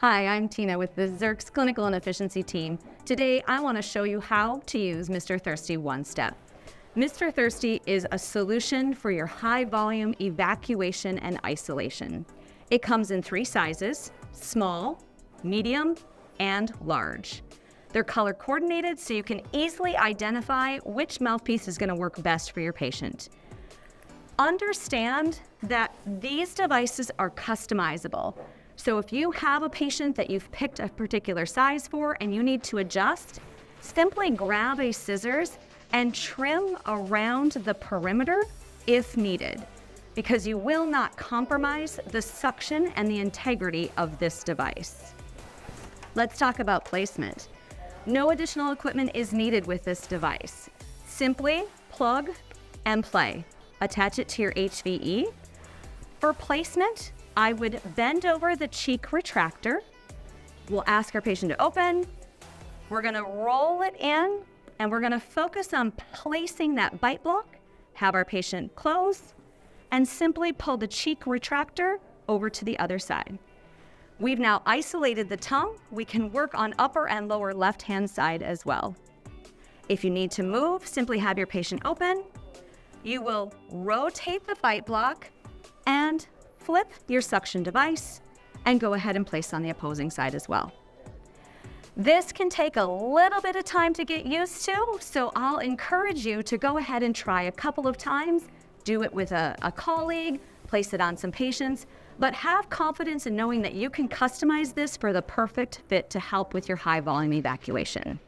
Hi, I'm Tina with the Zirc's Clinical and Efficiency team. Today, I want to show you how to use Mr. Thirsty One Step. Mr. Thirsty is a solution for your high volume evacuation and isolation. It comes in 3 sizes: small, medium, and large. They're color coordinated so you can easily identify which mouthpiece is going to work best for your patient. Understand that these devices are customizable. So if you have a patient that you've picked a particular size for and you need to adjust, simply grab a scissors and trim around the perimeter if needed, because you will not compromise the suction and the integrity of this device. Let's talk about placement. No additional equipment is needed with this device. Simply plug and play. Attach it to your HVE. For placement, I would bend over the cheek retractor. We'll ask our patient to open. We're gonna roll it in and we're gonna focus on placing that bite block, have our patient close, and simply pull the cheek retractor over to the other side. We've now isolated the tongue. We can work on upper and lower left-hand side as well. If you need to move, simply have your patient open. You will rotate the bite block and flip your suction device and go ahead and place on the opposing side as well. This can take a little bit of time to get used to, so I'll encourage you to go ahead and try a couple of times. Do it with a colleague, place it on some patients, but have confidence in knowing that you can customize this for the perfect fit to help with your high volume evacuation.